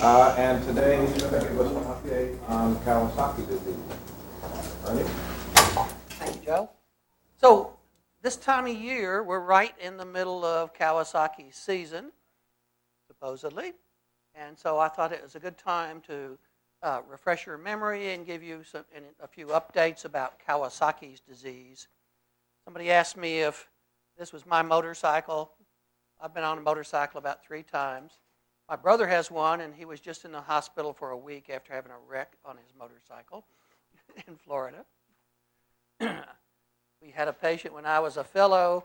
And today he's going to give us an update on Kawasaki disease. Ernest? Thank you, Joe. So this time of year, we're right in the middle of Kawasaki season, supposedly. And so I thought it was a good time to refresh your memory and give you a few updates about Kawasaki's disease. Somebody asked me if this was my motorcycle. I've been on a motorcycle about 3 times. My brother has one, and he was just in the hospital for a week after having a wreck on his motorcycle in Florida. We had a patient when I was a fellow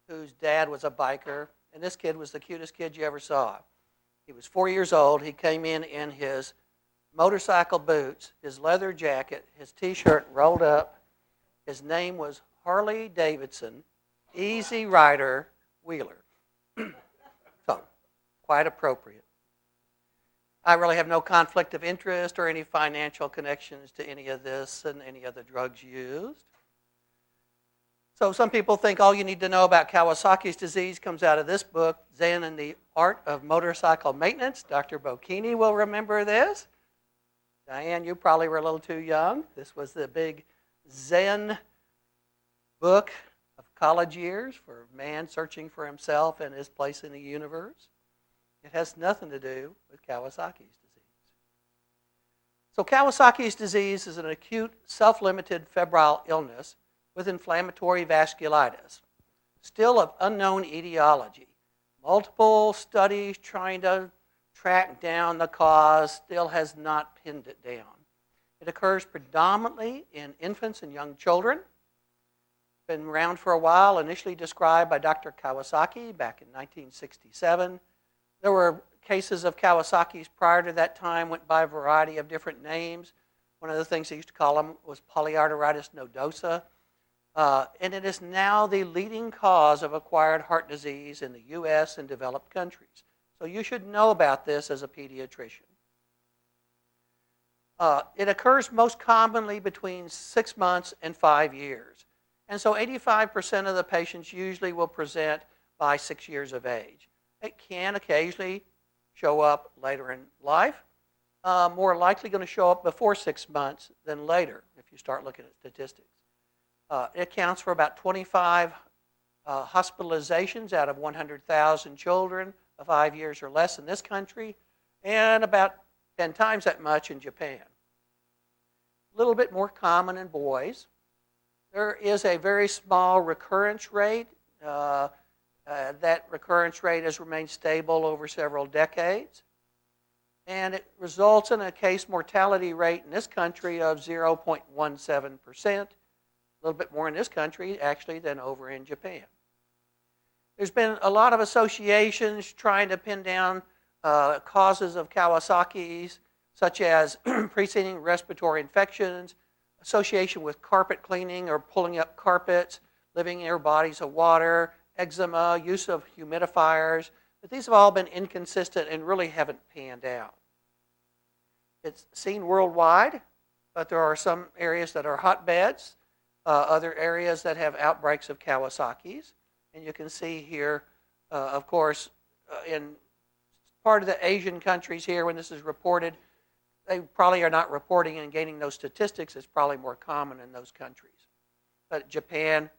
whose dad was a biker, and this kid was the cutest kid you ever saw. He was 4 years old. He came in his motorcycle boots, his leather jacket, his T-shirt rolled up. His name was Harley Davidson, Easy Rider Wheeler. So, quite appropriate. I really have no conflict of interest or any financial connections to any of this and any of the drugs used. So some people think all you need to know about Kawasaki's disease comes out of this book, Zen and the Art of Motorcycle Maintenance. Dr. Bocchini will remember this. Diane, you probably were a little too young. This was the big Zen book of college years for man searching for himself and his place in the universe. It has nothing to do with Kawasaki's disease. So Kawasaki's disease is an acute, self-limited febrile illness with inflammatory vasculitis, still of unknown etiology. Multiple studies trying to track down the cause still has not pinned it down. It occurs predominantly in infants and young children. Been around for a while, initially described by Dr. Kawasaki back in 1967. There were cases of Kawasaki's prior to that time, went by a variety of different names. One of the things they used to call them was polyarteritis nodosa. And it is now the leading cause of acquired heart disease in the U.S. and developed countries. So you should know about this as a pediatrician. It occurs most commonly between 6 months and 5 years. And so 85% of the patients usually will present by 6 years of age. It can occasionally show up later in life. More likely going to show up before 6 months than later if you start looking at statistics. It accounts for about 25 hospitalizations out of 100,000 children of 5 years or less in this country, and about 10 times that much in Japan. A little bit more common in boys. There is a very small recurrence rate. That recurrence rate has remained stable over several decades. And it results in a case mortality rate in this country of 0.17%. A little bit more in this country, actually, than over in Japan. There's been a lot of associations trying to pin down causes of Kawasaki's, such as preceding respiratory infections, association with carpet cleaning or pulling up carpets, living near bodies of water, eczema, use of humidifiers. But these have all been inconsistent and really haven't panned out. It's seen worldwide, but there are some areas that are hotbeds, other areas that have outbreaks of Kawasaki's. And you can see here, of course, in part of the Asian countries here, when this is reported, they probably are not reporting and gaining those statistics. It's probably more common in those countries. But Japan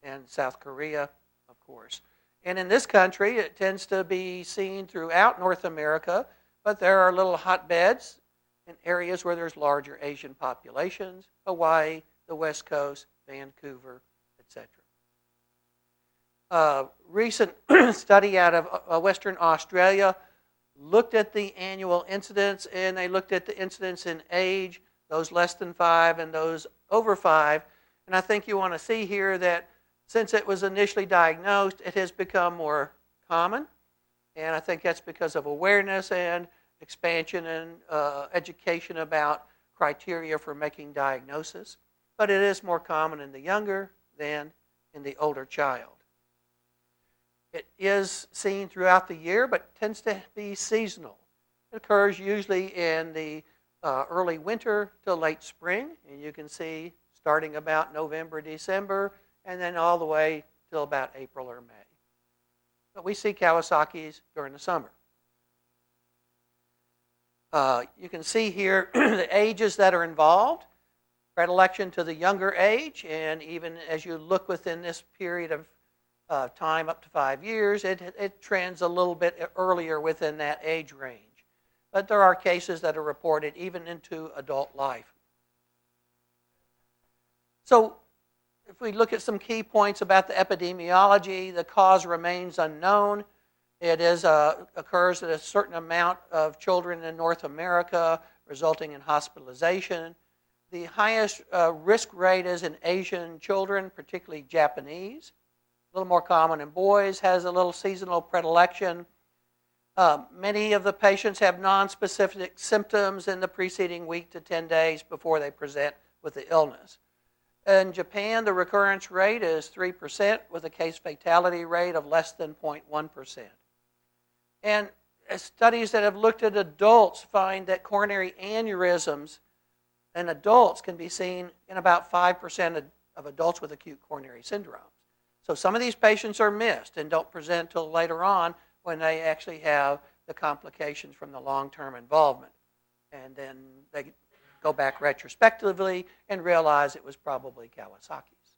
and South Korea, of course. And in this country, it tends to be seen throughout North America, but there are little hotbeds in areas where there's larger Asian populations, Hawaii, the West Coast, Vancouver, etc. Recent study out of Western Australia looked at the annual incidence, and they looked at the incidence in age, those less than 5 and those over 5. And I think you want to see here that since it was initially diagnosed, it has become more common. And I think that's because of awareness and expansion and education about criteria for making diagnosis. But it is more common in the younger than in the older child. It is seen throughout the year, but tends to be seasonal. It occurs usually in the early winter to late spring, and you can see starting about November, December, and then all the way till about April or May. But we see Kawasaki's during the summer. You can see here the ages that are involved, predilection to the younger age, and even as you look within this period of time up to 5 years, it trends a little bit earlier within that age range. But there are cases that are reported even into adult life. So if we look at some key points about the epidemiology, the cause remains unknown. It occurs in a certain amount of children in North America, resulting in hospitalization. The highest risk rate is in Asian children, particularly Japanese. A little more common in boys, has a little seasonal predilection. Many of the patients have nonspecific symptoms in the preceding week to 10 days before they present with the illness. In Japan, the recurrence rate is 3% with a case fatality rate of less than 0.1%. And studies that have looked at adults find that coronary aneurysms in adults can be seen in about 5% of adults with acute coronary syndrome. So some of these patients are missed and don't present until later on when they actually have the complications from the long-term involvement. And then they go back retrospectively and realize it was probably Kawasaki's.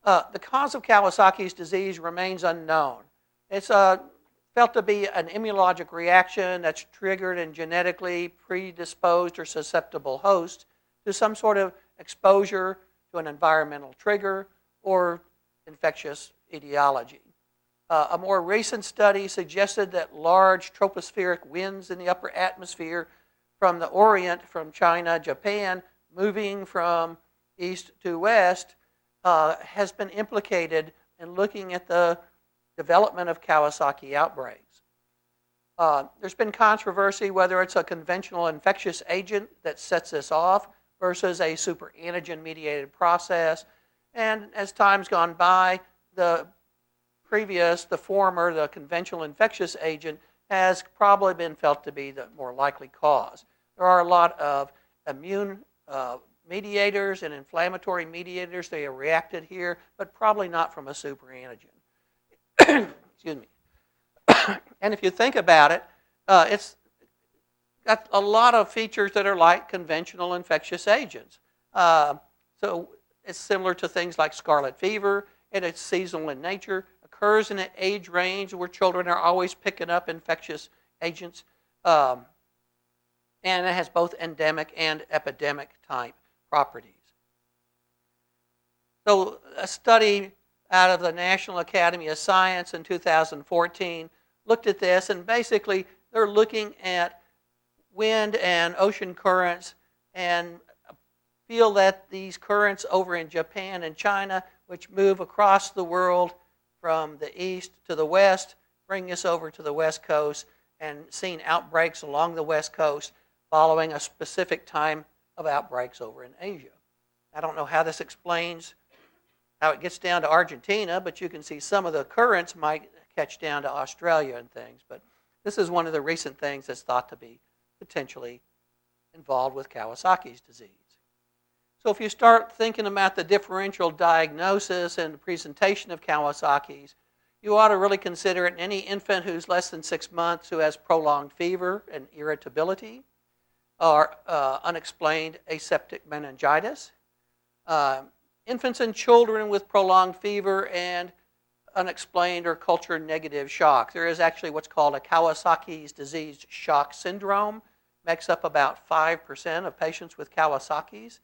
The cause of Kawasaki's disease remains unknown. It's felt to be an immunologic reaction that's triggered in genetically predisposed or susceptible hosts to some sort of exposure to an environmental trigger or infectious etiology. A more recent study suggested that large tropospheric winds in the upper atmosphere from the Orient, from China, Japan, moving from east to west, has been implicated in looking at the development of Kawasaki outbreaks. There's been controversy whether it's a conventional infectious agent that sets this off versus a superantigen-mediated process. And as time's gone by, the former, the conventional infectious agent, has probably been felt to be the more likely cause. There are a lot of immune mediators and inflammatory mediators. They are reacted here, but probably not from a superantigen. Excuse me. And if you think about it, it's got a lot of features that are like conventional infectious agents. So it's similar to things like scarlet fever, and it's seasonal in nature, occurs in an age range where children are always picking up infectious agents, and it has both endemic and epidemic type properties. So a study out of the National Academy of Science in 2014 looked at this, and basically they're looking at wind and ocean currents and feel that these currents over in Japan and China, which move across the world from the east to the west, bring us over to the west coast, and seen outbreaks along the west coast following a specific time of outbreaks over in Asia. I don't know how this explains how it gets down to Argentina, but you can see some of the currents might catch down to Australia and things. But this is one of the recent things that's thought to be potentially involved with Kawasaki's disease. So if you start thinking about the differential diagnosis and the presentation of Kawasaki's, you ought to really consider it in any infant who's less than 6 months who has prolonged fever and irritability, or unexplained aseptic meningitis. Infants and children with prolonged fever and unexplained or culture-negative shock. There is actually what's called a Kawasaki's disease shock syndrome. Makes up about 5% of patients with Kawasaki's.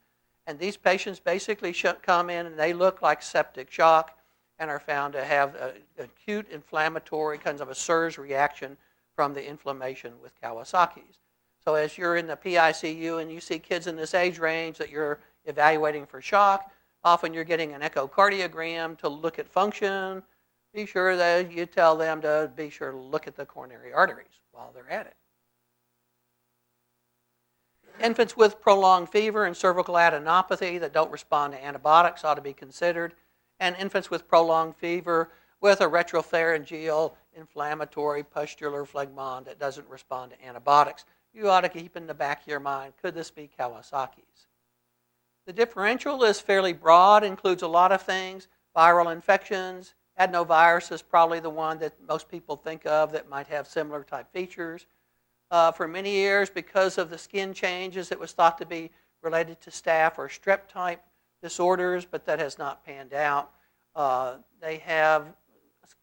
And these patients basically come in and they look like septic shock and are found to have acute inflammatory kinds of a surge reaction from the inflammation with Kawasaki's. So as you're in the PICU and you see kids in this age range that you're evaluating for shock, often you're getting an echocardiogram to look at function. Be sure that you tell them to be sure to look at the coronary arteries while they're at it. Infants with prolonged fever and cervical adenopathy that don't respond to antibiotics ought to be considered. And infants with prolonged fever with a retropharyngeal inflammatory pustular phlegmon that doesn't respond to antibiotics. You ought to keep in the back of your mind, could this be Kawasaki's? The differential is fairly broad, includes a lot of things. Viral infections, adenovirus is probably the one that most people think of that might have similar type features. For many years, because of the skin changes, it was thought to be related to staph or strep type disorders, but that has not panned out. They have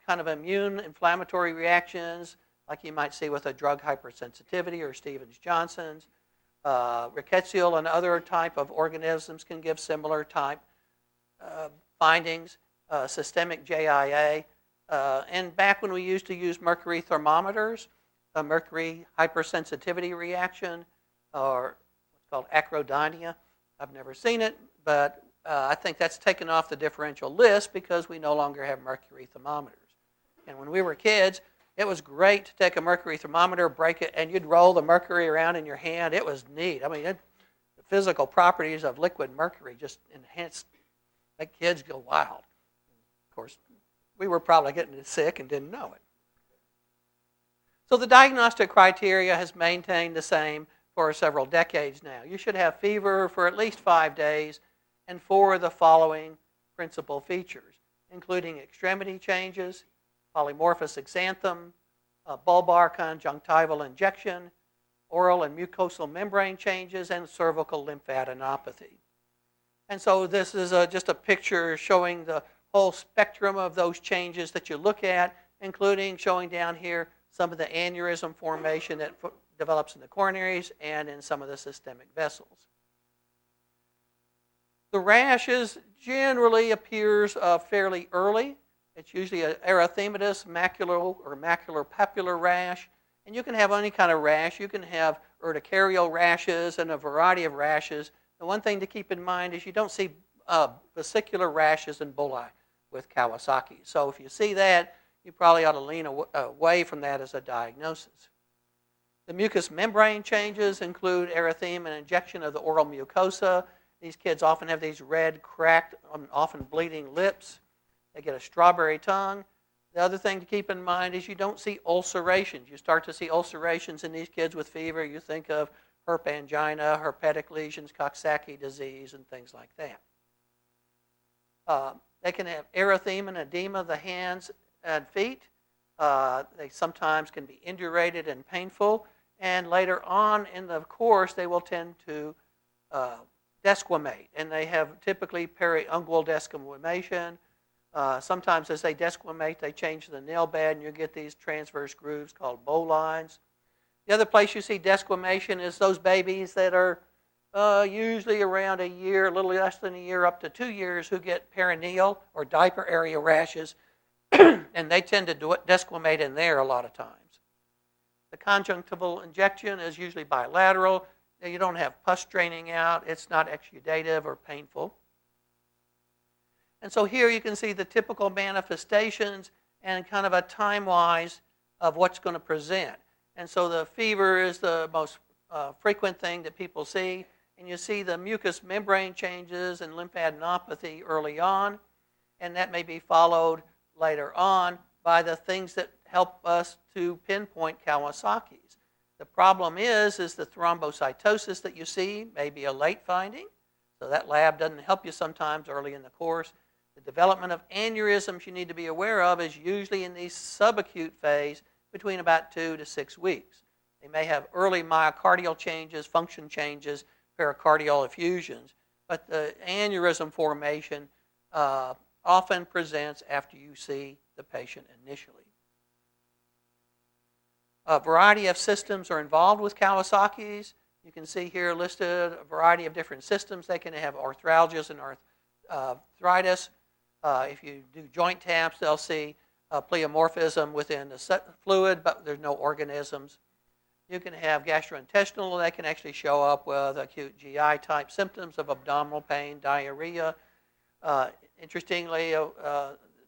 kind of immune inflammatory reactions, like you might see with a drug hypersensitivity or Stevens-Johnson's. Rickettsial and other type of organisms can give similar type findings, systemic JIA. And back when we used to use mercury thermometers, a mercury hypersensitivity reaction, or what's called acrodynia. I've never seen it, but I think that's taken off the differential list because we no longer have mercury thermometers. And when we were kids, it was great to take a mercury thermometer, break it, and you'd roll the mercury around in your hand. It was neat. I mean, the physical properties of liquid mercury just enhanced, make kids go wild. Of course, we were probably getting sick and didn't know it. So the diagnostic criteria has maintained the same for several decades now. You should have fever for at least 5 days and 4 of the following principal features, including extremity changes, polymorphous exanthem, bulbar conjunctival injection, oral and mucosal membrane changes, and cervical lymphadenopathy. And so this is just a picture showing the whole spectrum of those changes that you look at, including showing down here some of the aneurysm formation that develops in the coronaries and in some of the systemic vessels. The rashes generally appears fairly early. It's usually an erythematous macular or macular-papular rash. And you can have any kind of rash. You can have urticarial rashes and a variety of rashes. The one thing to keep in mind is you don't see vesicular rashes and bullae with Kawasaki. So if you see that, you probably ought to lean away from that as a diagnosis. The mucous membrane changes include erythema and injection of the oral mucosa. These kids often have these red, cracked, often bleeding lips. They get a strawberry tongue. The other thing to keep in mind is you don't see ulcerations. You start to see ulcerations in these kids with fever. You think of herp angina, herpetic lesions, Kawasaki disease, and things like that. They can have erythema and edema of the hands and feet. They sometimes can be indurated and painful. And later on in the course, they will tend to desquamate. And they have typically periungual desquamation. Sometimes as they desquamate, they change the nail bed, and you get these transverse grooves called bowlines. The other place you see desquamation is those babies that are usually around a year, a little less than a year, up to 2 years, who get perineal or diaper area rashes, and they tend to desquamate in there a lot of times. The conjunctival injection is usually bilateral. You don't have pus draining out. It's not exudative or painful. And so here you can see the typical manifestations and kind of a time-wise of what's going to present. And so the fever is the most frequent thing that people see. And you see the mucous membrane changes and lymphadenopathy early on. And that may be followed later on by the things that help us to pinpoint Kawasaki's. The problem is the thrombocytosis that you see may be a late finding. So that lab doesn't help you sometimes early in the course. The development of aneurysms you need to be aware of is usually in the subacute phase between about 2 to 6 weeks. They may have early myocardial changes, function changes, pericardial effusions, but the aneurysm formation often presents after you see the patient initially. A variety of systems are involved with Kawasaki's. You can see here listed a variety of different systems. They can have arthralgias and arthritis. If you do joint taps, they'll see pleomorphism within the fluid, but there's no organisms. You can have gastrointestinal. They can actually show up with acute GI type symptoms of abdominal pain, diarrhea. Interestingly,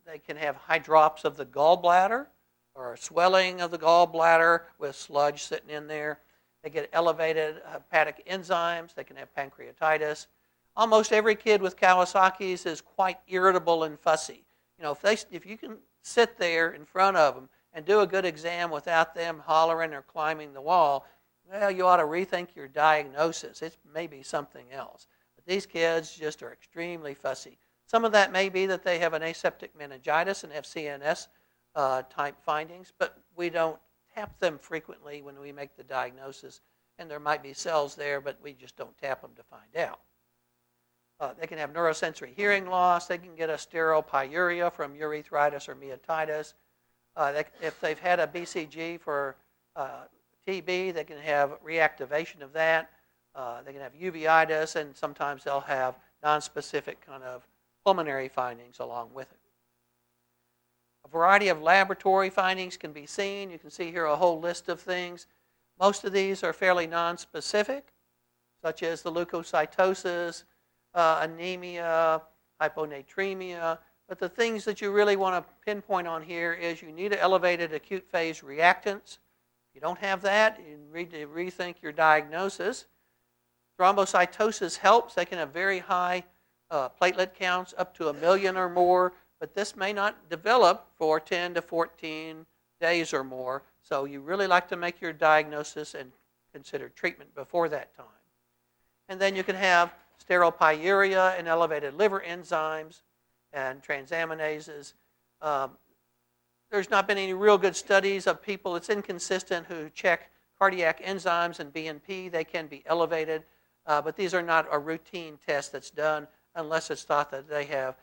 they can have hydrops of the gallbladder or swelling of the gallbladder with sludge sitting in there. They get elevated hepatic enzymes. They can have pancreatitis. Almost every kid with Kawasaki's is quite irritable and fussy. You know, if you can sit there in front of them and do a good exam without them hollering or climbing the wall, well, you ought to rethink your diagnosis. It may be something else. But these kids just are extremely fussy. Some of that may be that they have an aseptic meningitis and have CNS type findings, but we don't tap them frequently when we make the diagnosis, and there might be cells there, but we just don't tap them to find out. They can have neurosensory hearing loss. They can get a sterile pyuria from urethritis or myotitis. If they've had a BCG for TB, they can have reactivation of that. They can have uveitis, and sometimes they'll have nonspecific kind of pulmonary findings along with it. A variety of laboratory findings can be seen. You can see here a whole list of things. Most of these are fairly nonspecific, such as the leukocytosis, anemia, hyponatremia. But the things that you really want to pinpoint on here is you need an elevated acute phase reactants. If you don't have that, you need to rethink your diagnosis. Thrombocytosis helps. They can have very high platelet counts, up to 1 million or more, but this may not develop for 10 to 14 days or more. So you really like to make your diagnosis and consider treatment before that time. And then you can have sterile pyuria and elevated liver enzymes and transaminases. There's not been any real good studies of people. It's inconsistent who check cardiac enzymes and BNP. They can be elevated, but these are not a routine test that's done unless it's thought that they have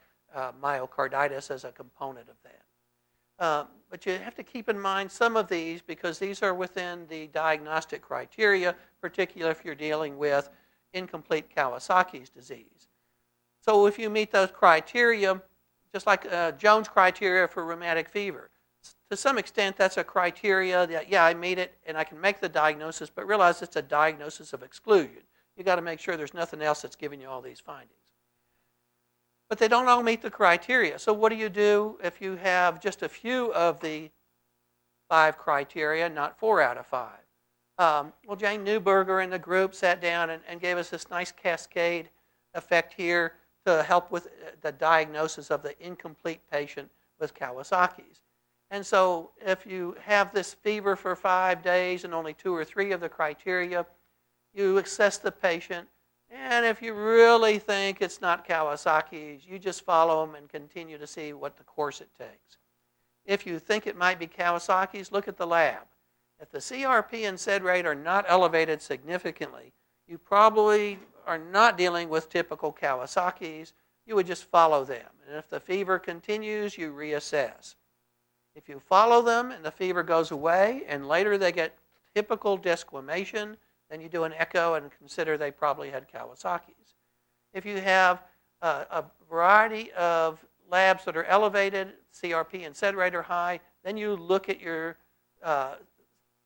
myocarditis as a component of that. But you have to keep in mind some of these because these are within the diagnostic criteria, particularly if you're dealing with incomplete Kawasaki's disease. So if you meet those criteria, just like Jones criteria for rheumatic fever, to some extent that's a criteria that, yeah, I meet it and I can make the diagnosis, but realize it's a diagnosis of exclusion. You've got to make sure there's nothing else that's giving you all these findings. But they don't all meet the criteria. So what do you do if you have just a few of the 5 criteria, not 4 out of 5? Well, Jane Newberger and the group sat down and gave us this nice cascade effect here to help with the diagnosis of the incomplete patient with Kawasaki's. And so if you have this fever for 5 days and only 2 or 3 of the criteria, you assess the patient. And if you really think it's not Kawasaki's, you just follow them and continue to see what the course it takes. If you think it might be Kawasaki's, look at the lab. If the CRP and SED rate are not elevated significantly, you probably are not dealing with typical Kawasaki's. You would just follow them. And if the fever continues, you reassess. If you follow them and the fever goes away and later they get typical desquamation, then you do an echo and consider they probably had Kawasaki's. If you have a variety of labs that are elevated, CRP and SED rate are high, then you look at your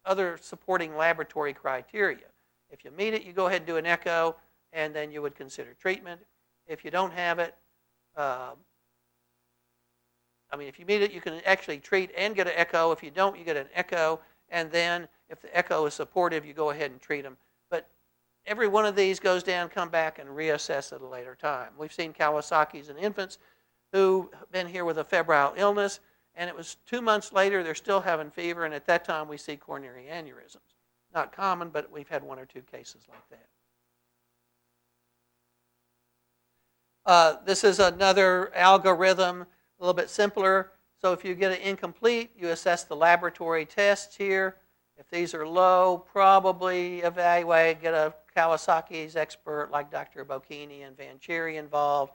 other supporting laboratory criteria. If you meet it, you go ahead and do an echo, and then you would consider treatment. If you don't have it, if you meet it, you can actually treat and get an echo. If you don't, you get an echo, and then if the echo is supportive, you go ahead and treat them. But every one of these goes down, come back, and reassess at a later time. We've seen Kawasaki's in infants who've been here with a febrile illness, and it was 2 months later, they're still having fever, and at that time we see coronary aneurysms. Not common, but we've had 1 or 2 cases like that. This is another algorithm, a little bit simpler. So if you get it incomplete, you assess the laboratory tests here. If these are low, probably evaluate, get a Kawasaki's expert like Dr. Bocchini and Vancheri involved.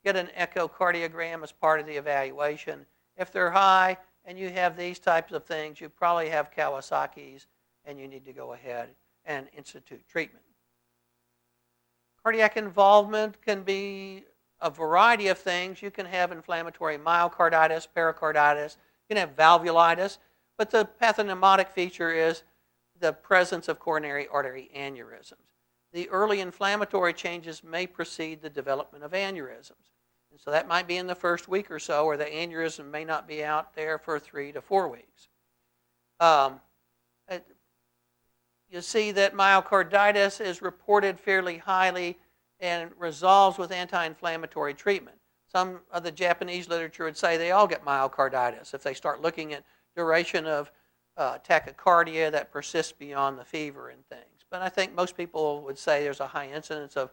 Get an echocardiogram as part of the evaluation. If they're high and you have these types of things, you probably have Kawasaki's and you need to go ahead and institute treatment. Cardiac involvement can be a variety of things. You can have inflammatory myocarditis, pericarditis, you can have valvulitis, but the pathognomonic feature is the presence of coronary artery aneurysms. The early inflammatory changes may precede the development of aneurysms. And so that might be in the first week or so, or the aneurysm may not be out there for 3 to 4 weeks. You see that myocarditis is reported fairly highly and resolves with anti-inflammatory treatment. Some of the Japanese literature would say they all get myocarditis if they start looking at duration of tachycardia that persists beyond the fever and things. But I think most people would say there's a high incidence of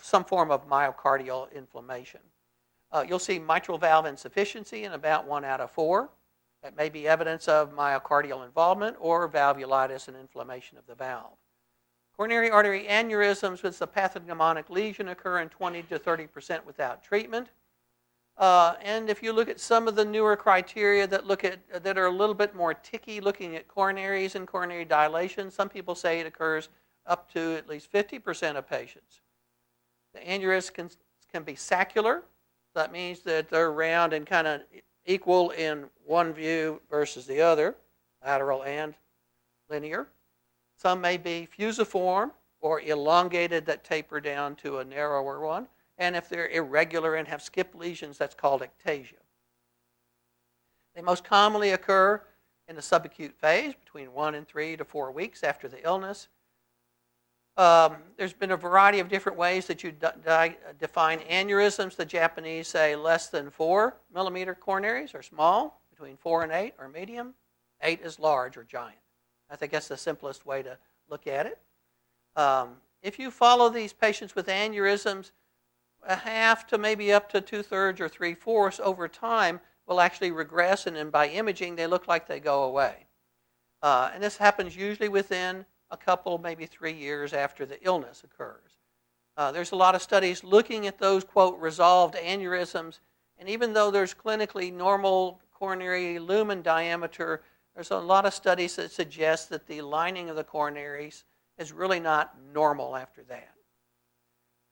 some form of myocardial inflammation. You'll see mitral valve insufficiency in about 1 out of 4. That may be evidence of myocardial involvement or valvulitis and inflammation of the valve. Coronary artery aneurysms with a pathognomonic lesion occur in 20 to 30% without treatment. And if you look at some of the newer criteria that are a little bit more ticky, looking at coronaries and coronary dilation, some people say it occurs up to at least 50% of patients. The aneurysm can be saccular. That means that they're round and kind of equal in one view versus the other, lateral and linear. Some may be fusiform or elongated that taper down to a narrower one. And if they're irregular and have skip lesions, that's called ectasia. They most commonly occur in the subacute phase between 1 and 3 to 4 weeks after the illness. There's been a variety of different ways that you define aneurysms. The Japanese say less than 4 millimeter coronaries are small, between 4 and 8 are medium, 8 is large or giant. I think that's the simplest way to look at it. If you follow these patients with aneurysms, a half to maybe up to 2/3 or 3/4 over time will actually regress, and then by imaging, they look like they go away. And this happens usually within a couple, maybe 3 years after the illness occurs. There's a lot of studies looking at those, quote, resolved aneurysms, and even though there's clinically normal coronary lumen diameter, there's a lot of studies that suggest that the lining of the coronaries is really not normal after that.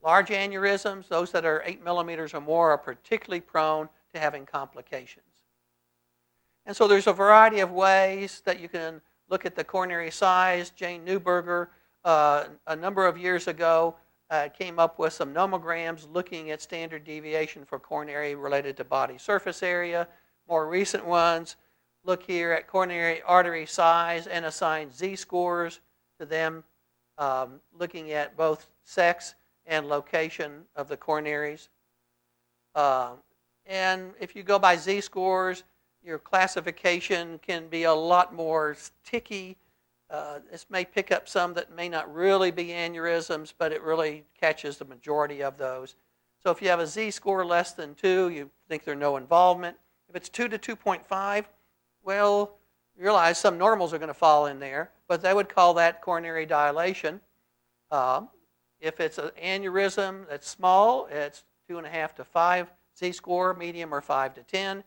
Large aneurysms, those that are 8 millimeters or more, are particularly prone to having complications. And so there's a variety of ways that you can look at the coronary size. Jane Neuberger, a number of years ago, came up with some nomograms looking at standard deviation for coronary related to body surface area. More recent ones look here at coronary artery size and assign Z-scores to them, looking at both sex and location of the coronaries. And if you go by Z-scores, your classification can be a lot more sticky. This may pick up some that may not really be aneurysms, but it really catches the majority of those. So if you have a Z-score less than 2, you think there's no involvement. If it's 2 to 2.5, well, you realize some normals are going to fall in there, but they would call that coronary dilation. If it's an aneurysm that's small, it's 2.5 to 5 Z-score, medium or 5 to 10.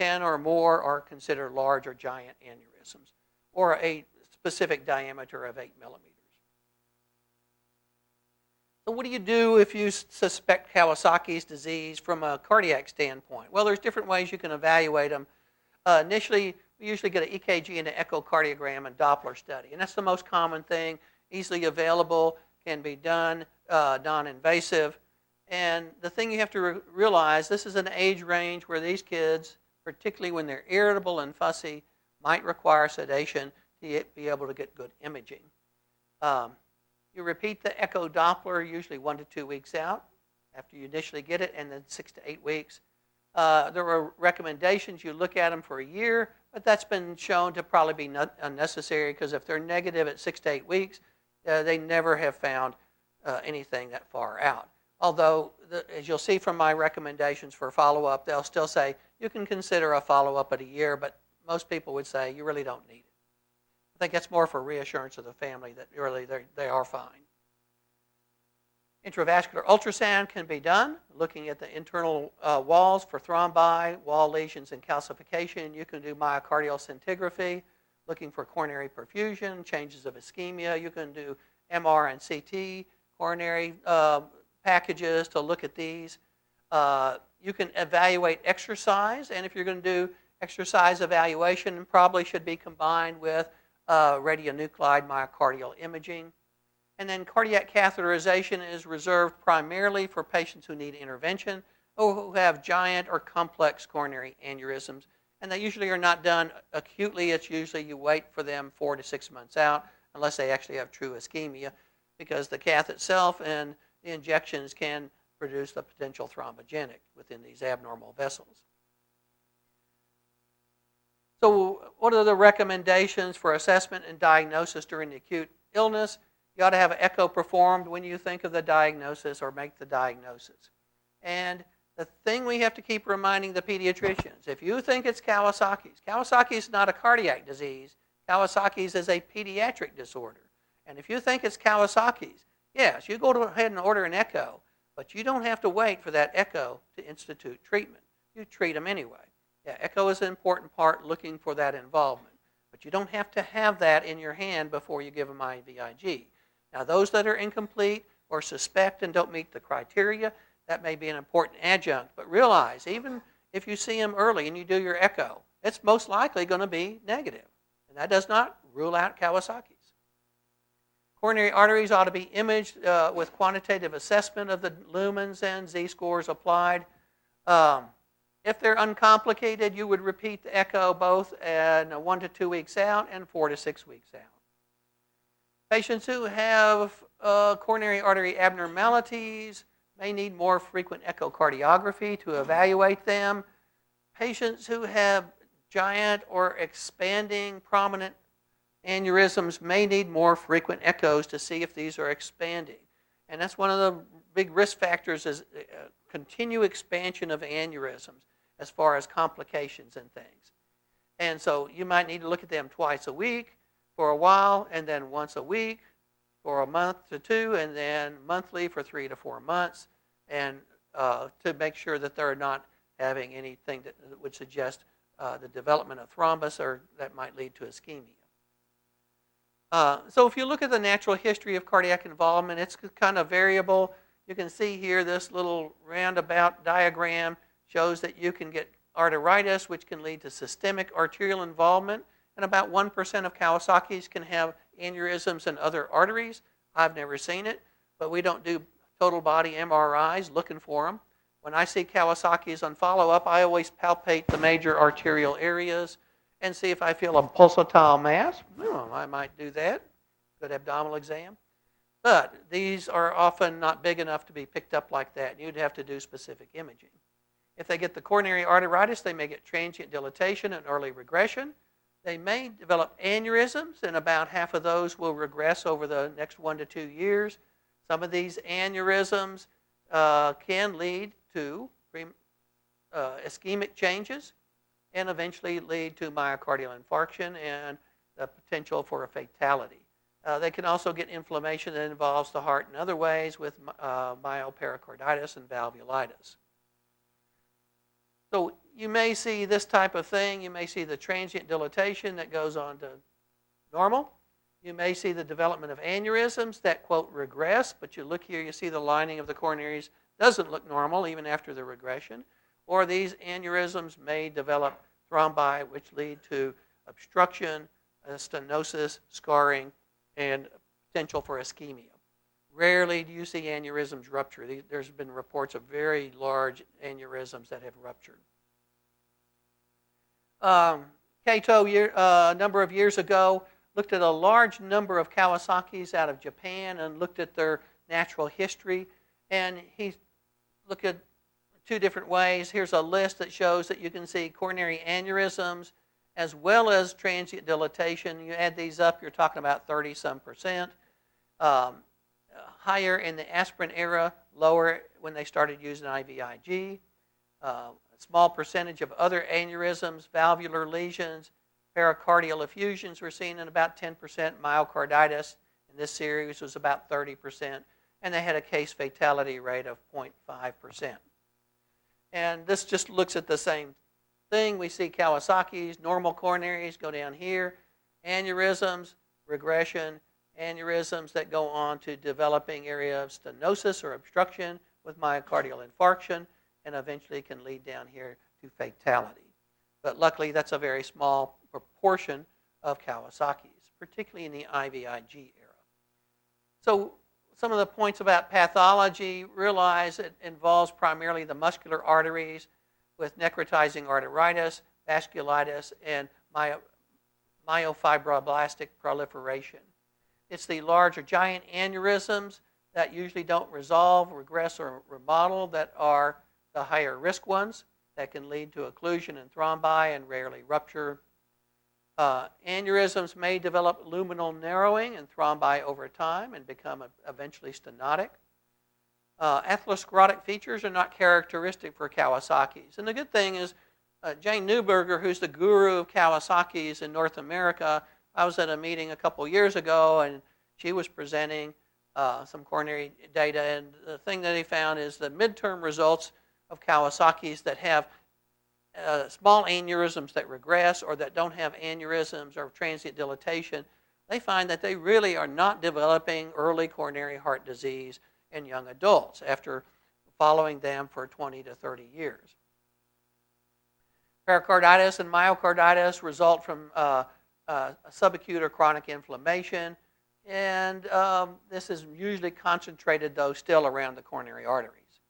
10 or more are considered large or giant aneurysms, or a specific diameter of 8 millimeters. So what do you do if you suspect Kawasaki's disease from a cardiac standpoint? Well, there's different ways you can evaluate them. Initially, we usually get an EKG and an echocardiogram and Doppler study, and that's the most common thing, easily available, can be done, non-invasive. And the thing you have to realize, this is an age range where these kids, particularly when they're irritable and fussy, might require sedation to be able to get good imaging. You repeat the echo Doppler usually 1 to 2 weeks out after you initially get it, and then 6 to 8 weeks. There are recommendations you look at them for a year, but that's been shown to probably be unnecessary, because if they're negative at 6 to 8 weeks, they never have found anything that far out. Although, as you'll see from my recommendations for follow-up, they'll still say you can consider a follow-up at a year, but most people would say you really don't need it. I think that's more for reassurance of the family that really they are fine. Intravascular ultrasound can be done, looking at the internal walls for thrombi, wall lesions, and calcification. You can do myocardial scintigraphy, looking for coronary perfusion, changes of ischemia. You can do MR and CT coronary packages to look at these. You can evaluate exercise, and if you're going to do exercise evaluation, probably should be combined with radionuclide myocardial imaging. And then cardiac catheterization is reserved primarily for patients who need intervention or who have giant or complex coronary aneurysms. And they usually are not done acutely. It's usually you wait for them 4 to 6 months out, unless they actually have true ischemia, because the cath itself and the injections can produce the potential thrombogenic within these abnormal vessels. So what are the recommendations for assessment and diagnosis during the acute illness? You ought to have an echo performed when you think of the diagnosis or make the diagnosis. And The thing we have to keep reminding the pediatricians, if you think it's Kawasaki is not a cardiac disease. Kawasaki's is a pediatric disorder. And if you think it's Kawasaki's, yes, you go ahead and order an echo, but you don't have to wait for that echo to institute treatment. You treat them anyway. Yeah, echo is an important part, looking for that involvement. But you don't have to have that in your hand before you give them IVIG. Now, those that are incomplete or suspect and don't meet the criteria, that may be an important adjunct. But realize, even if you see them early and you do your echo, it's most likely going to be negative. And that does not rule out Kawasaki's. Coronary arteries ought to be imaged with quantitative assessment of the lumens and z-scores applied. If they're uncomplicated, you would repeat the echo both 1 to 2 weeks out and 4 to 6 weeks out. Patients who have coronary artery abnormalities may need more frequent echocardiography to evaluate them. Patients who have giant or expanding prominent aneurysms may need more frequent echoes to see if these are expanding. And that's one of the big risk factors, is continued expansion of aneurysms as far as complications and things. And so you might need to look at them twice a week for a while, and then once a week for a month to 2, and then monthly for 3 to 4 months, and to make sure that they're not having anything that would suggest the development of thrombus or that might lead to ischemia. So if you look at the natural history of cardiac involvement, it's kind of variable. You can see here this little roundabout diagram shows that you can get arteritis, which can lead to systemic arterial involvement, and about 1% of Kawasaki's can have aneurysms in other arteries. I've never seen it, but we don't do total body MRIs looking for them. When I see Kawasaki's on follow-up, I always palpate the major arterial areas and see if I feel a pulsatile mass. I might do that. Good abdominal exam. But these are often not big enough to be picked up like that. You'd have to do specific imaging. If they get the coronary arteritis, they may get transient dilatation and early regression. They may develop aneurysms, and about half of those will regress over the next 1 to 2 years. Some of these aneurysms can lead to ischemic changes and eventually lead to myocardial infarction and the potential for a fatality. They can also get inflammation that involves the heart in other ways with myopericarditis and valvulitis. So you may see this type of thing. You may see the transient dilatation that goes on to normal. You may see the development of aneurysms that, quote, regress, but you look here, you see the lining of the coronaries doesn't look normal even after the regression. Or these aneurysms may develop thrombi, which lead to obstruction, stenosis, scarring, and potential for ischemia. Rarely do you see aneurysms rupture. There's been reports of very large aneurysms that have ruptured. Kato, a number of years ago, looked at a large number of Kawasaki's out of Japan and looked at their natural history. And he looked at 2 different ways. Here's a list that shows that you can see coronary aneurysms as well as transient dilatation. You add these up, you're talking about 30-some%. Higher in the aspirin era, lower when they started using IVIG. A small percentage of other aneurysms, valvular lesions, pericardial effusions were seen in about 10%. Myocarditis in this series was about 30%. And they had a case fatality rate of 0.5%. And this just looks at the same thing. We see Kawasaki's, normal coronaries go down here, aneurysms, regression, aneurysms that go on to developing area of stenosis or obstruction with myocardial infarction, and eventually can lead down here to fatality. But luckily, that's a very small proportion of Kawasaki's, particularly in the IVIG era. So some of the points about pathology, realize it involves primarily the muscular arteries with necrotizing arteritis, vasculitis, and myofibroblastic proliferation. It's the large or giant aneurysms that usually don't resolve, regress, or remodel that are the higher risk ones that can lead to occlusion and thrombi and rarely rupture. Aneurysms may develop luminal narrowing and thrombi over time and become eventually stenotic. Atherosclerotic features are not characteristic for Kawasaki's. And the good thing is Jane Newberger, who's the guru of Kawasaki's in North America, I was at a meeting a couple years ago, and she was presenting some coronary data. And the thing that he found is the midterm results of Kawasaki's that have small aneurysms that regress or that don't have aneurysms or transient dilatation, they find that they really are not developing early coronary heart disease in young adults after following them for 20 to 30 years. Pericarditis and myocarditis result from subacute or chronic inflammation, and this is usually concentrated, though, still around the coronary arteries.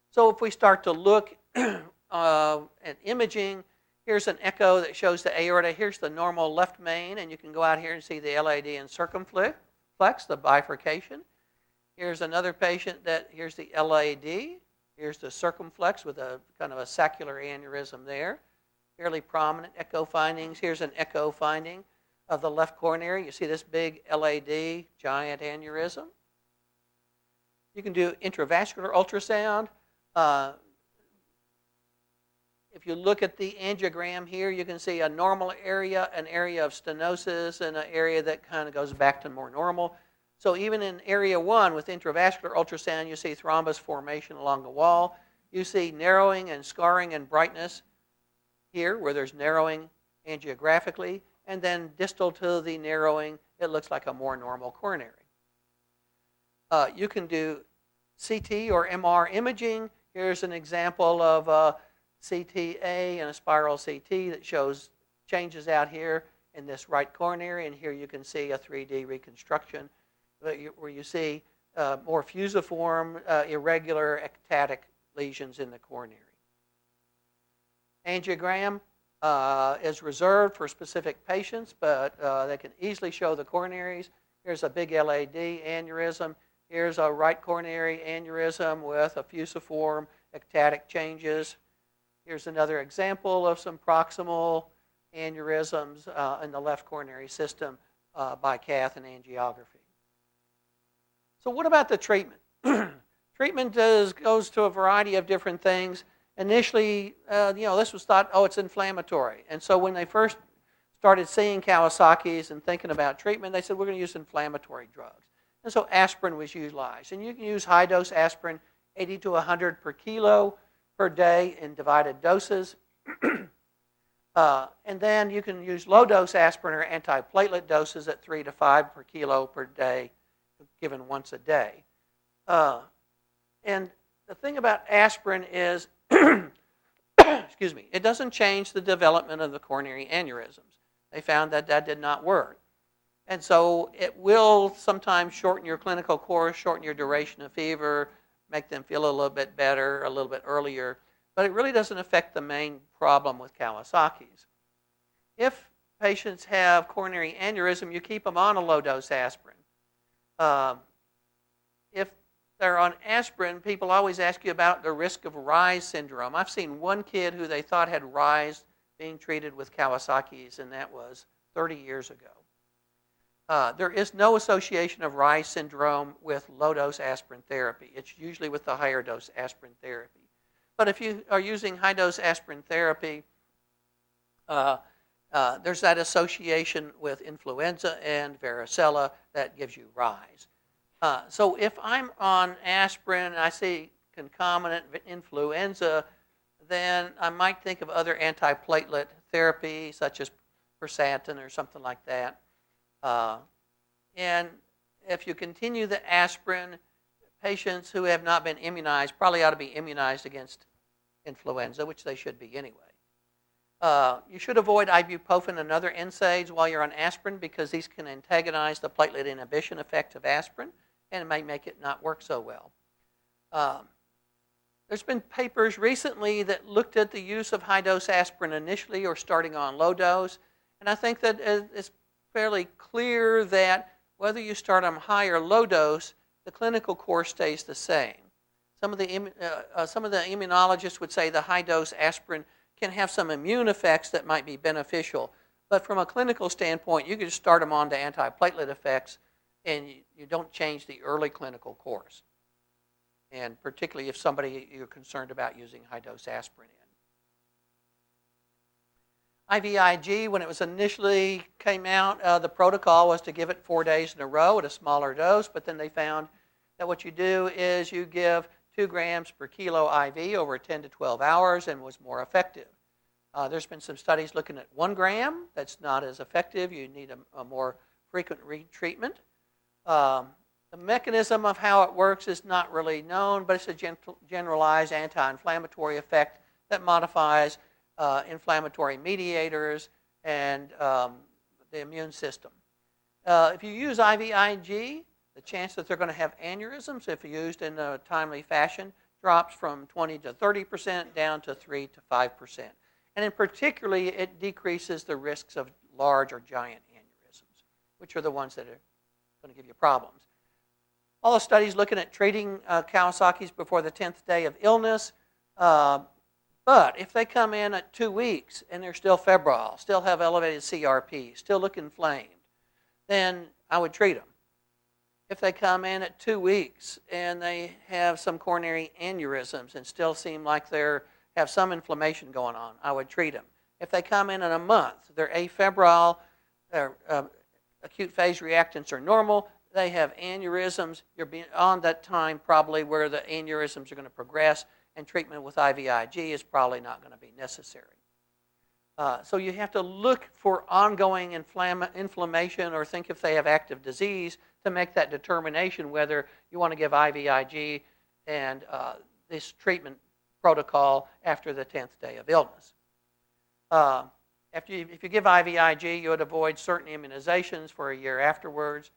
So if we start to look at imaging, here's an echo that shows the aorta. Here's the normal left main, and you can go out here and see the LAD and circumflex, the bifurcation. Here's another patient here's the LAD. Here's the circumflex with a kind of a saccular aneurysm there. Fairly prominent echo findings. Here's an echo finding of the left coronary. You see this big LAD, giant aneurysm. You can do intravascular ultrasound. If you look at the angiogram here, you can see a normal area, an area of stenosis, and an area that kind of goes back to more normal. So even in area 1 with intravascular ultrasound, you see thrombus formation along the wall. You see narrowing and scarring and brightness here where there's narrowing angiographically, and then distal to the narrowing, it looks like a more normal coronary. You can do CT or MR imaging. Here's an example of CTA and a spiral CT that shows changes out here in this right coronary, and here you can see a 3D reconstruction where you see more fusiform, irregular, ectatic lesions in the coronary. Angiogram is reserved for specific patients, but they can easily show the coronaries. Here's a big LAD aneurysm. Here's a right coronary aneurysm with a fusiform, ectatic changes. Here's another example of some proximal aneurysms in the left coronary system by cath and angiography. So what about the treatment? Treatment goes to a variety of different things. Initially, this was thought, it's inflammatory. And so when they first started seeing Kawasaki's and thinking about treatment, they said, we're going to use inflammatory drugs. And so aspirin was utilized. And you can use high-dose aspirin, 80 to 100 per kilo per day in divided doses. And then you can use low-dose aspirin or antiplatelet doses at 3 to 5 per kilo per day, given once a day. And the thing about aspirin is, excuse me, it doesn't change the development of the coronary aneurysms. They found that that did not work. And so it will sometimes shorten your clinical course, shorten your duration of fever, make them feel a little bit better a little bit earlier, but it really doesn't affect the main problem with Kawasaki's. If patients have coronary aneurysm, you keep them on a low-dose aspirin. If they're on aspirin, people always ask you about the risk of Reye's syndrome. I've seen one kid who they thought had Reye's being treated with Kawasaki's, and that was 30 years ago. There is no association of Reye's syndrome with low-dose aspirin therapy. It's usually with the higher-dose aspirin therapy. But if you are using high-dose aspirin therapy, there's that association with influenza and varicella that gives you Reye's. So if I'm on aspirin and I see concomitant influenza, then I might think of other antiplatelet therapy, such as Persantin or something like that. And if you continue the aspirin, patients who have not been immunized probably ought to be immunized against influenza, which they should be anyway. You should avoid ibuprofen and other NSAIDs while you're on aspirin because these can antagonize the platelet inhibition effect of aspirin, and it may make it not work so well. There's been papers recently that looked at the use of high-dose aspirin initially or starting on low dose, and I think that it's fairly clear that whether you start on high or low dose, the clinical course stays the same. Some of the immunologists would say the high-dose aspirin can have some immune effects that might be beneficial, but from a clinical standpoint, you can just start them on to antiplatelet effects, and you don't change the early clinical course. and particularly if somebody you're concerned about using high-dose aspirin in. IVIG, when it was initially came out, the protocol was to give it 4 days in a row at a smaller dose, but then they found that what you do is you give 2 grams per kilo IV over 10 to 12 hours and was more effective. There's been some studies looking at 1 gram. That's not as effective. You need a more frequent retreatment. The mechanism of how it works is not really known, but it's a generalized anti-inflammatory effect that modifies inflammatory mediators and the immune system. If you use IVIG, the chance that they're going to have aneurysms, if used in a timely fashion, drops from 20 to 30% down to 3 to 5%. And in particularly, it decreases the risks of large or giant aneurysms, which are the ones that are going to give you problems. All the studies looking at treating Kawasaki's before the 10th day of illness, but if they come in at 2 weeks and they're still febrile, still have elevated CRP, still look inflamed, then I would treat them. If they come in at 2 weeks and they have some coronary aneurysms and still seem like they have some inflammation going on, I would treat them. If they come in a month, they're afebrile, their acute phase reactants are normal, they have aneurysms, you're beyond that time probably where the aneurysms are going to progress, and treatment with IVIG is probably not going to be necessary. So you have to look for ongoing inflammation or think if they have active disease to make that determination whether you want to give IVIG and this treatment protocol after the 10th day of illness. If you give IVIG, you would avoid certain immunizations for a year afterwards.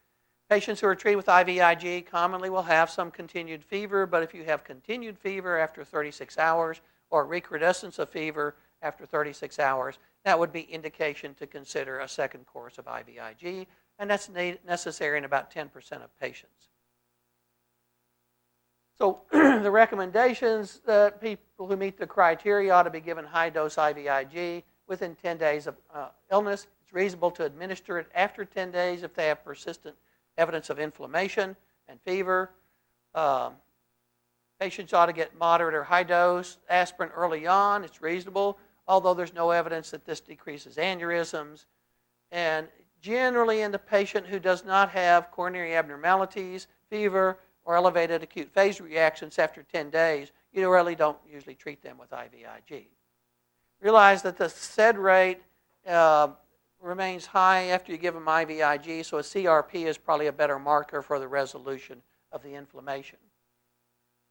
Patients who are treated with IVIG commonly will have some continued fever, but if you have continued fever after 36 hours or recrudescence of fever after 36 hours, that would be indication to consider a second course of IVIG, and that's necessary in about 10% of patients. So the recommendations that people who meet the criteria ought to be given high-dose IVIG within 10 days of illness. It's reasonable to administer it after 10 days if they have persistent evidence of inflammation and fever. Patients ought to get moderate or high-dose aspirin early on. It's reasonable, although there's no evidence that this decreases aneurysms. And generally in the patient who does not have coronary abnormalities, fever, or elevated acute phase reactions after 10 days, you really don't usually treat them with IVIG. Realize that the SED rate remains high after you give them IVIG, so a CRP is probably a better marker for the resolution of the inflammation.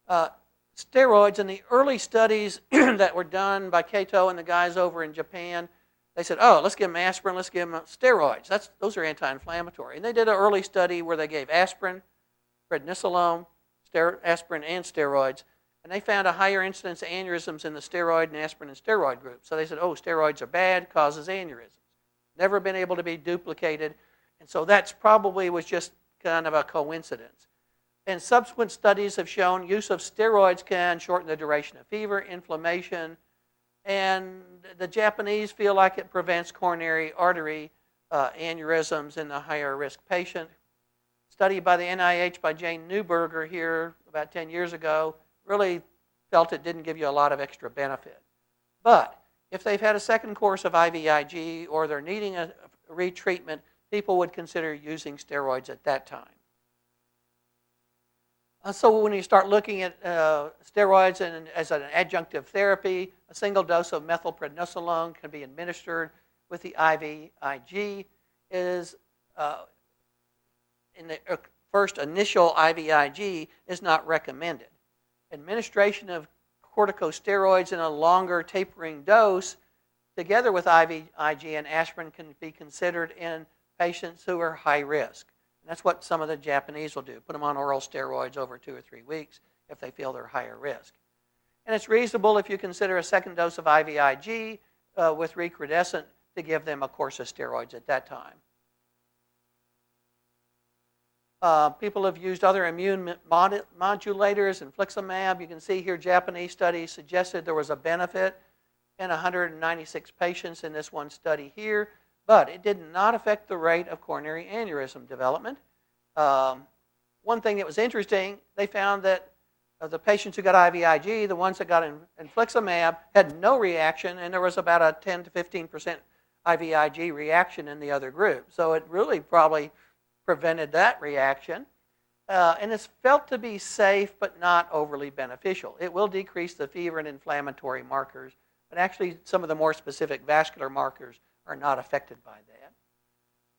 Steroids, in the early studies that were done by Kato and the guys over in Japan, they said, oh, let's give them aspirin, let's give them steroids. Those are anti-inflammatory. And they did an early study where they gave aspirin, prednisolone, aspirin, and steroids, and they found a higher incidence of aneurysms in the steroid and aspirin and steroid group. So they said, oh, steroids are bad, causes aneurysms. Never been able to be duplicated, and so that's probably was just kind of a coincidence. And subsequent studies have shown use of steroids can shorten the duration of fever, inflammation, and the Japanese feel like it prevents coronary artery aneurysms in the higher risk patient. Study by the NIH by Jane Newberger here about 10 years ago really felt it didn't give you a lot of extra benefit. But if they've had a second course of IVIG or they're needing a retreatment, people would consider using steroids at that time. So when you start looking at steroids as an adjunctive therapy, a single dose of methylprednisolone can be administered with the IVIG. In the first initial IVIG is not recommended. Administration of corticosteroids in a longer tapering dose together with IVIG and aspirin can be considered in patients who are high risk. And that's what some of the Japanese will do, put them on oral steroids over 2 or 3 weeks if they feel they're higher risk. And it's reasonable if you consider a second dose of IVIG with recrudescent to give them a course of steroids at that time. People have used other immune modulators, Infliximab. You can see here Japanese studies suggested there was a benefit in 196 patients in this one study here, but it did not affect the rate of coronary aneurysm development. One thing that was interesting, they found that Of the patients who got IVIG, the ones that got Infliximab had no reaction, and there was about a 10 to 15% IVIG reaction in the other group. So it really probably prevented that reaction. And it's felt to be safe but not overly beneficial. It will decrease the fever and inflammatory markers, but actually some of the more specific vascular markers are not affected by that.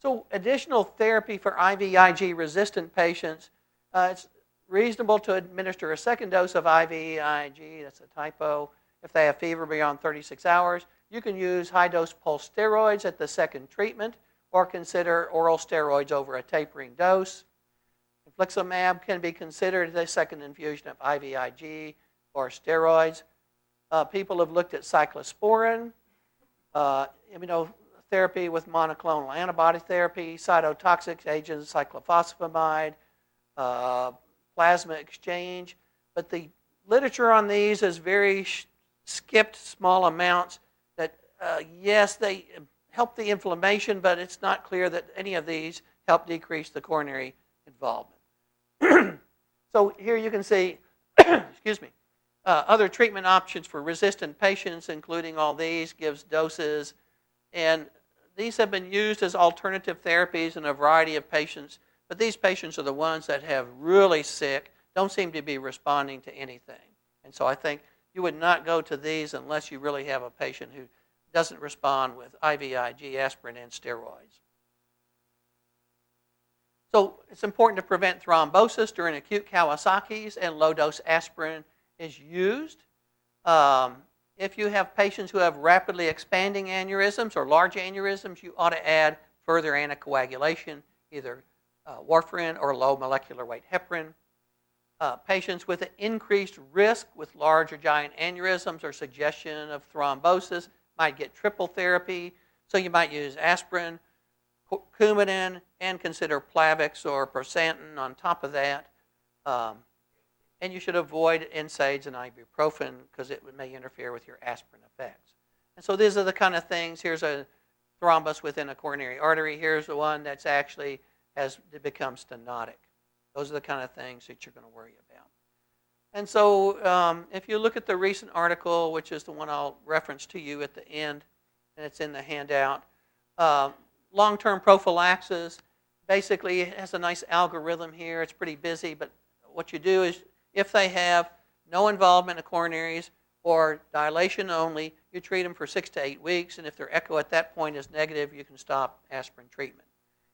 So additional therapy for IVIG-resistant patients, it's reasonable to administer a second dose of IVIG, that's a typo, if they have fever beyond 36 hours. You can use high-dose pulse steroids at the second treatment or consider oral steroids over a tapering dose. Infliximab can be considered the second infusion of IVIG or steroids. People have looked at cyclosporin, immunotherapy with monoclonal antibody therapy, cytotoxic agents, cyclophosphamide, plasma exchange. But the literature on these is very skipped small amounts that, yes, they help the inflammation, but it's not clear that any of these help decrease the coronary involvement. So here you can see, excuse me, other treatment options for resistant patients, including all these, gives doses. And these have been used as alternative therapies in a variety of patients, but these patients are the ones that have really sick, don't seem to be responding to anything. And so I think you would not go to these unless you really have a patient who doesn't respond with IVIG, aspirin, and steroids. So it's important to prevent thrombosis during acute Kawasaki's, and low-dose aspirin is used. If you have patients who have rapidly expanding aneurysms or large aneurysms, you ought to add further anticoagulation, either warfarin or low molecular weight heparin. Patients with an increased risk with large or giant aneurysms or suggestion of thrombosis might get triple therapy. So you might use aspirin, Coumadin, and consider Plavix or Prosantin on top of that. And you should avoid NSAIDs and ibuprofen because it may interfere with your aspirin effects. And so these are the kind of things. Here's a thrombus within a coronary artery. Here's the one that's actually has become stenotic. Those are the kind of things that you're going to worry about. And so if you look at the recent article, which is the one I'll reference to you at the end, and it's in the handout, long-term prophylaxis, basically it has a nice algorithm here. It's pretty busy, but what you do is if they have no involvement in coronaries or dilation only, you treat them for 6 to 8 weeks, and if their echo at that point is negative, you can stop aspirin treatment.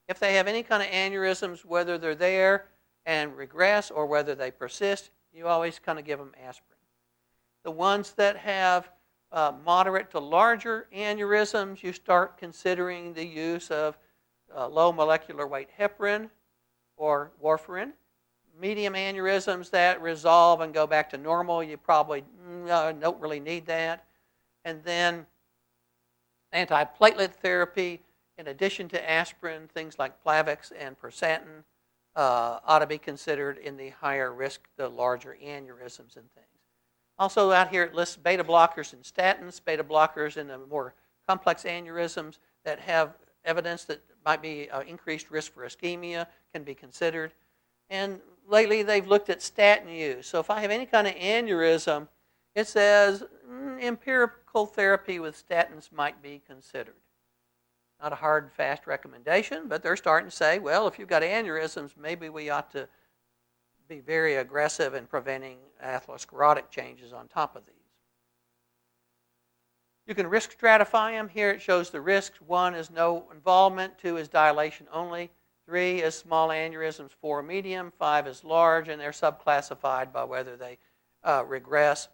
If they have any kind of aneurysms, whether they're there and regress or whether they persist, you always kind of give them aspirin. The ones that have moderate to larger aneurysms, you start considering the use of low molecular weight heparin or warfarin. Medium aneurysms that resolve and go back to normal, you probably don't really need that. And then antiplatelet therapy, in addition to aspirin, things like Plavix and Prosantin ought to be considered in the higher risk, the larger aneurysms and things. Also out here it lists beta blockers and statins. Beta blockers in the more complex aneurysms that have evidence that might be increased risk for ischemia can be considered. And lately they've looked at statin use. So if I have any kind of aneurysm, it says empirical therapy with statins might be considered. Not a hard, fast recommendation, but they're starting to say, well, if you've got aneurysms, maybe we ought to be very aggressive in preventing atherosclerotic changes on top of these. You can risk stratify them. Here it shows the risks. 1 is no involvement, 2 is dilation only, 3 is small aneurysms, 4 medium, 5 is large, and they're subclassified by whether they regress.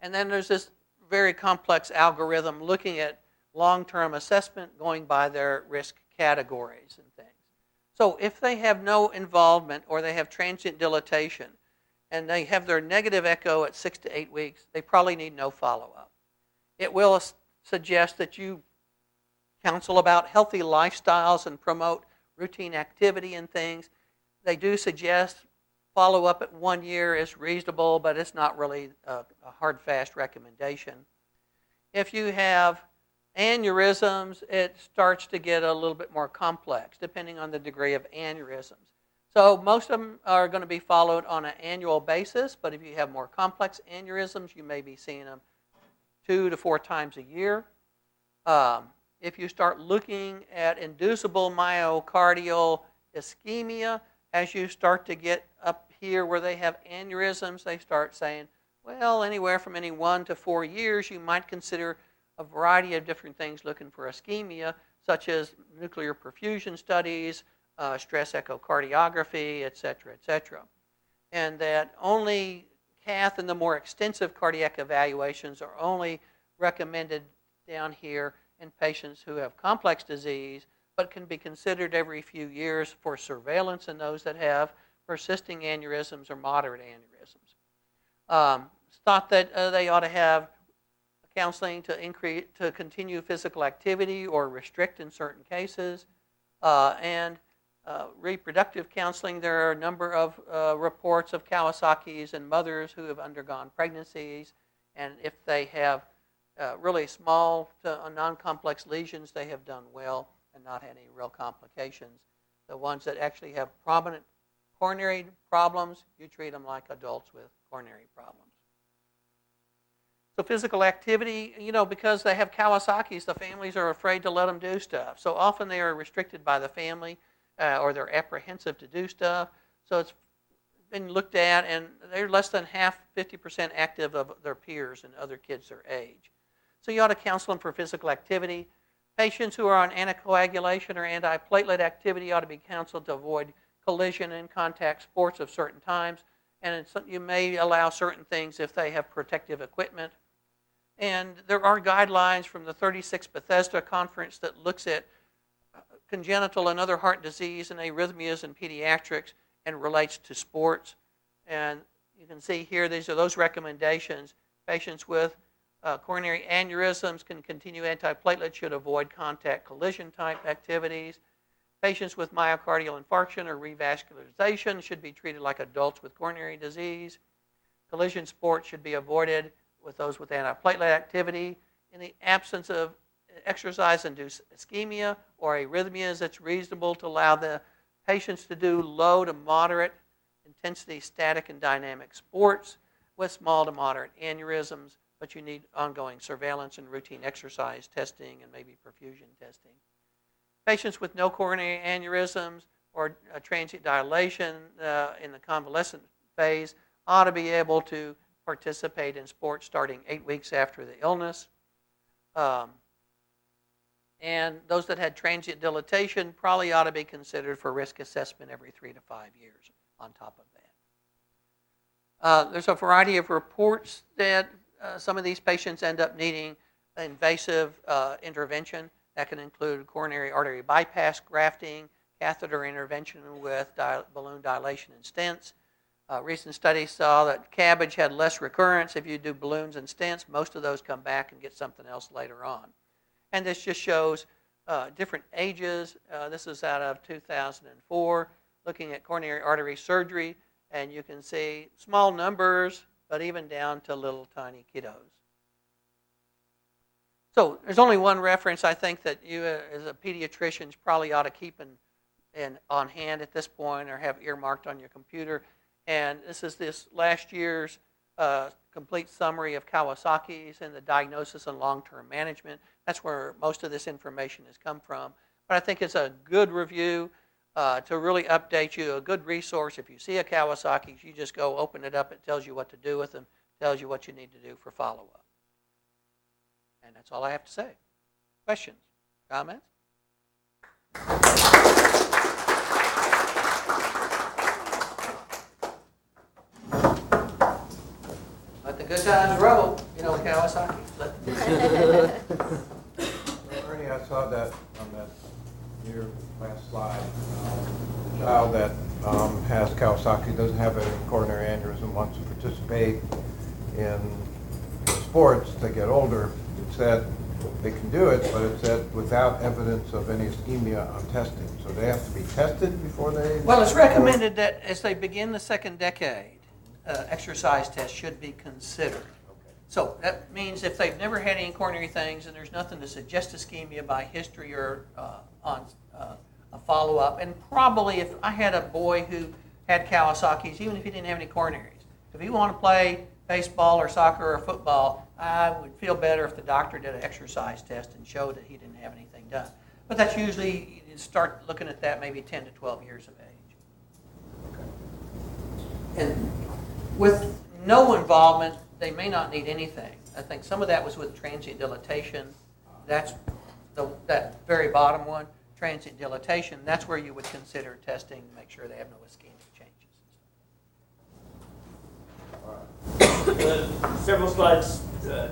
And then there's this very complex algorithm looking at long-term assessment going by their risk categories and things. So if they have no involvement or they have transient dilatation and they have their negative echo at 6 to 8 weeks, they probably need no follow-up. It will suggest that you counsel about healthy lifestyles and promote routine activity and things. They do suggest follow-up at 1 year is reasonable, but it's not really a hard, fast recommendation. If you have aneurysms, it starts to get a little bit more complex, depending on the degree of aneurysms. So most of them are going to be followed on an annual basis, but if you have more complex aneurysms, you may be seeing them 2 to 4 times a year. If you start looking at inducible myocardial ischemia, as you start to get up here where they have aneurysms, they start saying, well, anywhere from 1 to 4 years, you might consider a variety of different things looking for ischemia, such as nuclear perfusion studies, stress echocardiography, et cetera, and that only cath and the more extensive cardiac evaluations are only recommended down here in patients who have complex disease, but can be considered every few years for surveillance in those that have persisting aneurysms or moderate aneurysms. It's thought that they ought to have counseling to continue physical activity or restrict in certain cases, and reproductive counseling. There are a number of reports of Kawasaki's and mothers who have undergone pregnancies, and if they have really small to non-complex lesions, they have done well and not had any real complications. The ones that actually have prominent coronary problems, you treat them like adults with coronary problems. So physical activity, because they have Kawasaki's, the families are afraid to let them do stuff. So often they are restricted by the family or they're apprehensive to do stuff. So it's been looked at, and they're less than half, 50% active of their peers and other kids their age. So you ought to counsel them for physical activity. Patients who are on anticoagulation or antiplatelet activity ought to be counseled to avoid collision and contact sports of certain times. And you may allow certain things if they have protective equipment. And there are guidelines from the 36th Bethesda Conference that looks at congenital and other heart disease and arrhythmias in pediatrics and relates to sports. And you can see here, these are those recommendations. Patients with coronary aneurysms can continue antiplatelet, should avoid contact collision type activities. Patients with myocardial infarction or revascularization should be treated like adults with coronary disease. Collision sports should be avoided with those with antiplatelet activity. In the absence of exercise-induced ischemia or arrhythmias, it's reasonable to allow the patients to do low to moderate intensity static and dynamic sports with small to moderate aneurysms, but you need ongoing surveillance and routine exercise testing and maybe perfusion testing. Patients with no coronary aneurysms or transient dilation in the convalescent phase ought to be able to participate in sports starting 8 weeks after the illness. And those that had transient dilatation probably ought to be considered for risk assessment every 3 to 5 years on top of that. There's a variety of reports that some of these patients end up needing invasive intervention. That can include coronary artery bypass grafting, catheter intervention with balloon dilation and stents. Recent studies saw that CABG had less recurrence if you do balloons and stents. Most of those come back and get something else later on. And this just shows different ages. This is out of 2004, looking at coronary artery surgery. And you can see small numbers, but even down to little tiny kiddos. So there's only one reference I think that you as a pediatrician probably ought to keep on hand at this point or have earmarked on your computer. And this is this last year's complete summary of Kawasaki's and the diagnosis and long-term management. That's where most of this information has come from. But I think it's a good review to really update you, a good resource. If you see a Kawasaki's, you just go open it up. It tells you what to do with them, tells you what you need to do for follow-up. And that's all I have to say. Questions? Comments? Let the good times roll. Kawasaki. Ernie, I saw that on that your last slide. The child that has Kawasaki doesn't have a coronary aneurysm, wants to participate in sports. They get older. It said they can do it, but it said without evidence of any ischemia on testing. So they have to be tested before they... Well, it's recommended that as they begin the second decade, exercise tests should be considered. Okay. So that means if they've never had any coronary things and there's nothing to suggest ischemia by history or on a follow-up. And probably if I had a boy who had Kawasaki's, even if he didn't have any coronaries, if he wanted to play baseball or soccer or football, I would feel better if the doctor did an exercise test and showed that he didn't have anything done. But that's usually, you start looking at that maybe 10 to 12 years of age. And with no involvement, they may not need anything. I think some of that was with transient dilatation. That's that very bottom one, transient dilatation. That's where you would consider testing to make sure they have no ischemic changes. Several slides,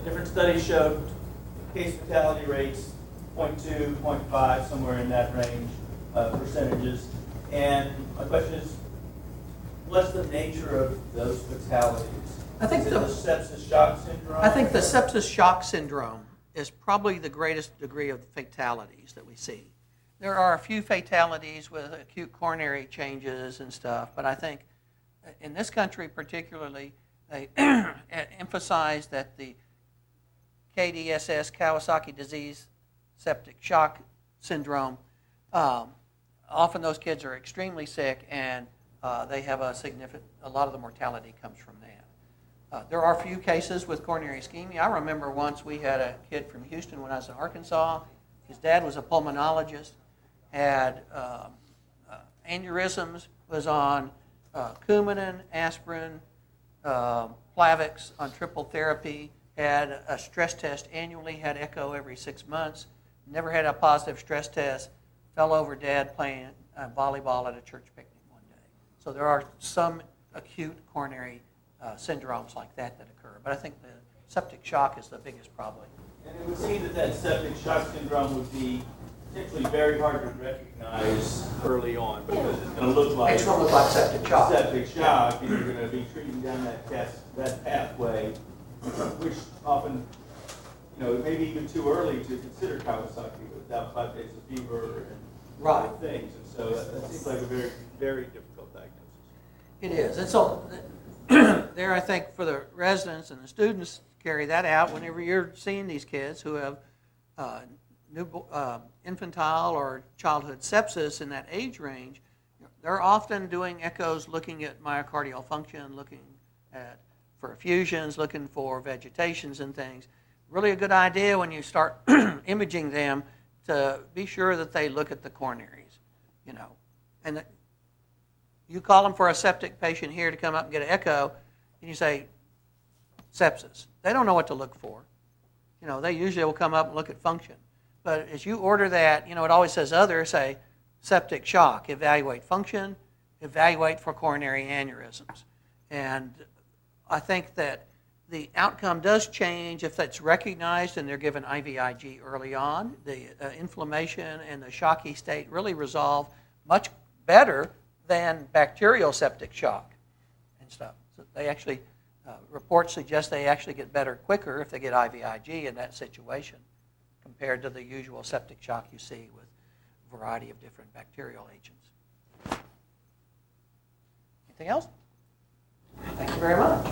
different studies showed case fatality rates 0.2, 0.5, somewhere in that range, percentages. And my question is, what's the nature of those fatalities? I think is it the sepsis shock syndrome? I think the sepsis shock syndrome is probably the greatest degree of fatalities that we see. There are a few fatalities with acute coronary changes and stuff, but I think in this country particularly, they emphasize that the KDSS, Kawasaki Disease, septic shock syndrome, often those kids are extremely sick and they have a lot of the mortality comes from that. There are a few cases with coronary ischemia. I remember once we had a kid from Houston when I was in Arkansas. His dad was a pulmonologist, had aneurysms, was on Coumadin, aspirin, Plavix on triple therapy, had a stress test annually, had echo every 6 months, never had a positive stress test, fell over dead playing volleyball at a church picnic one day. So there are some acute coronary syndromes like that occur. But I think the septic shock is the biggest problem. And it would seem that septic shock syndrome would be potentially very hard to recognize early on because it's going to look like septic shock. Septic shock, and you're going to be treating down that pathway, which often, it may be even too early to consider Kawasaki without 5 days of fever and other things. And so that seems like a very, very difficult diagnosis. It is. And so there, I think, for the residents and the students, carry that out whenever you're seeing these kids who have infantile or childhood sepsis in that age range. They're often doing echoes, looking at myocardial function, looking at for effusions, looking for vegetations and things. Really a good idea when you start imaging them to be sure that they look at the coronaries, And you call them for a septic patient here to come up and get an echo, and you say, sepsis. They don't know what to look for. They usually will come up and look at function. But as you order that, it always says other, say septic shock, evaluate function, evaluate for coronary aneurysms. And I think that the outcome does change if that's recognized and they're given IVIG early on. The inflammation and the shocky state really resolve much better than bacterial septic shock and stuff. So they actually, reports suggest they actually get better quicker if they get IVIG in that situation compared to the usual septic shock you see with a variety of different bacterial agents. Anything else? Thank you very much.